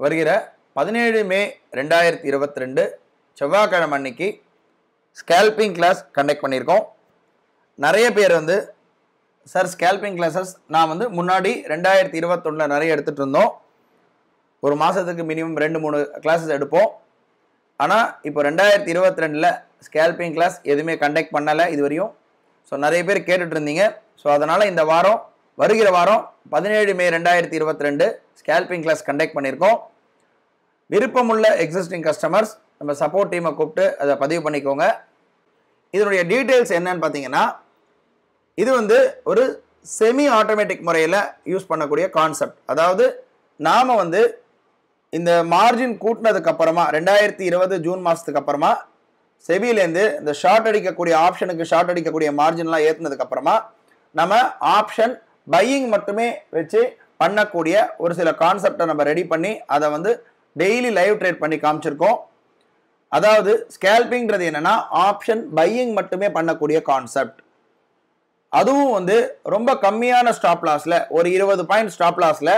வருகிற 17 மே 2022 செவ்வாய்க்கிழமை அன்னைக்கு ஸ்கேல்பிங் கிளாஸ் கண்டக்ட் பண்ணியிருக்கோம். நிறைய பேர் வந்து சார் ஸ்கேல்பிங் கிளாஸஸ் நான் வந்து முன்னாடி 2021 நிறைய எடுத்துகிட்டு இருந்தோம். ஒரு மாதத்துக்கு மினிமம் 2-3 கிளாஸஸ் எடுப்போம். ஆனால் இப்போ 2022 ஸ்கேல்பிங் கிளாஸ் எதுவுமே கண்டக்ட் பண்ணலை இதுவரையும். ஸோ நிறைய பேர் கேட்டுட்டு இருந்தீங்க. ஸோ அதனால் இந்த வாரம் வருகிற வாரம் 17 மே 2022 ஸ்கேல்பிங் கிளாஸ் கண்டக்ட் பண்ணியிருக்கோம். விருப்பமுள்ள எக்ஸிஸ்டிங் கஸ்டமர்ஸ் நம்ம சப்போர்ட் டீமை கூப்பிட்டு அதை பதிவு பண்ணிக்கோங்க. இதனுடைய டீட்டெயில்ஸ் என்னன்னு பார்த்தீங்கன்னா, இது வந்து ஒரு செமி ஆட்டோமேட்டிக் முறையில் யூஸ் பண்ணக்கூடிய கான்செப்ட். அதாவது நாம் வந்து இந்த மார்ஜின் கூட்டினதுக்கப்புறமா 2020 ஜூன் மாதத்துக்கு அப்புறமா செபியிலேருந்து இந்த ஷார்ட் அடிக்கக்கூடிய ஆப்ஷனுக்கு ஷார்ட் அடிக்கக்கூடிய மார்ஜின்லாம் ஏற்றுனதுக்கப்புறமா நம்ம ஆப்ஷன் பையிங் மட்டுமே வச்சு பண்ணக்கூடிய ஒரு சில கான்செப்டை நம்ம ரெடி பண்ணி அதை வந்து டெய்லி லைவ் ட்ரேட் பண்ணி காமிச்சிருக்கோம். அதாவது ஸ்கேல்பிங்கிறது என்னென்னா ஆப்ஷன் பையிங் மட்டுமே பண்ணக்கூடிய கான்செப்ட். அதுவும் வந்து ரொம்ப கம்மியான ஸ்டாப் லாஸில் ஒரு 20 பாயிண்ட் ஸ்டாப் லாஸில்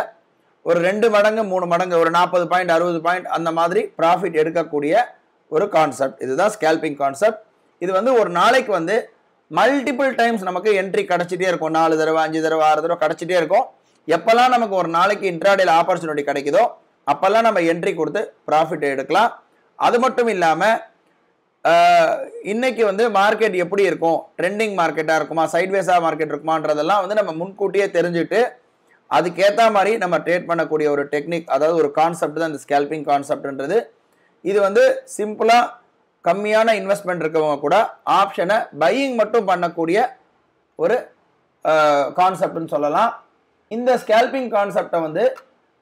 ஒரு 2 மடங்கு 3 மடங்கு ஒரு 40 பாயிண்ட் 60 பாயிண்ட் அந்த மாதிரி ப்ராஃபிட் எடுக்கக்கூடிய ஒரு கான்செப்ட். இதுதான் ஸ்கேல்பிங் கான்செப்ட். இது வந்து ஒரு நாளைக்கு வந்து மல்டிபிள் டைம்ஸ் நமக்கு என்ட்ரி கிடச்சிட்டே இருக்கும். 4 தடவை 5 தடவை 6 தடவை கிடச்சிட்டே இருக்கும். எப்போல்லாம் நமக்கு ஒரு நாளைக்கு இன்ட்ராடேல ஆப்பர்ச்சுனிட்டி கிடைக்குதோ அப்போல்லாம் நம்ம என்ட்ரி கொடுத்து ப்ராஃபிட் எடுக்கலாம். அது மட்டும் இல்லாமல் இன்னைக்கு வந்து மார்க்கெட் எப்படி இருக்கும், ட்ரெண்டிங் மார்க்கெட்டாக இருக்குமா, சைட்வேஸாக மார்க்கெட் இருக்குமான்றதெல்லாம் வந்து நம்ம முன்கூட்டியே தெரிஞ்சுட்டு அதுக்கேற்ற மாதிரி நம்ம ட்ரேட் பண்ணக்கூடிய ஒரு டெக்னிக், அதாவது ஒரு கான்செப்ட் தான் இந்த ஸ்கேல்பிங் கான்செப்ட்ன்றது. இது வந்து சிம்பிளாக கம்மியான இன்வெஸ்ட்மெண்ட் இருக்கவங்க கூட ஆப்ஷனை பையிங் மட்டும் பண்ணக்கூடிய ஒரு கான்செப்ட்னு சொல்லலாம். இந்த ஸ்கேல்பிங் கான்செப்டை வந்து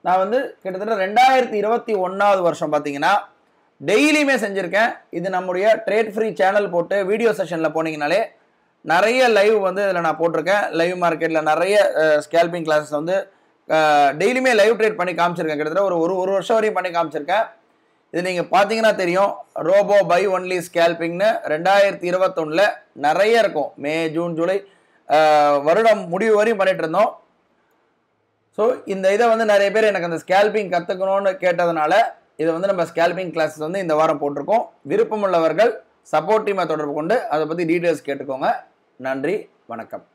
நான் வந்து கிட்டத்தட்ட 2021 வருஷம் பார்த்தீங்கன்னா டெய்லியுமே செஞ்சுருக்கேன். இது நம்முடைய ட்ரேட் ஃப்ரீ சேனல் போட்டு வீடியோ செஷனில் போனீங்கனாலே நிறைய லைவ் வந்து இதில் நான் போட்டிருக்கேன். லைவ் மார்க்கெட்டில் நிறைய ஸ்கேல்பிங் கிளாஸஸ் வந்து டெய்லியுமே லைவ் ட்ரேட் பண்ணி காமிச்சிருக்கேன். கிட்டத்தட்ட ஒரு வருஷம் வரையும் பண்ணி காமிச்சிருக்கேன். இது நீங்கள் பார்த்தீங்கன்னா தெரியும். ரோபோ பை ஒன்லி ஸ்கேல்பிங்னு 2021 நிறைய இருக்கும். மே ஜூன் ஜூலை வருடம் முடிவு வரையும் பண்ணிட்டு இருந்தோம். ஸோ இந்த இதை வந்து நிறைய பேர் எனக்கு அந்த ஸ்கேல்பிங் கற்றுக்கணும்னு கேட்டதுனால இதை வந்து நம்ம ஸ்கேல்பிங் கிளாஸஸ் வந்து இந்த வாரம் போட்டிருக்கோம். விருப்பமுள்ளவர்கள் சப்போர்ட் டீமை தொடர்பு கொண்டு அதை பற்றி டீட்டெயில்ஸ் கேட்டுக்கோங்க. நன்றி, வணக்கம்.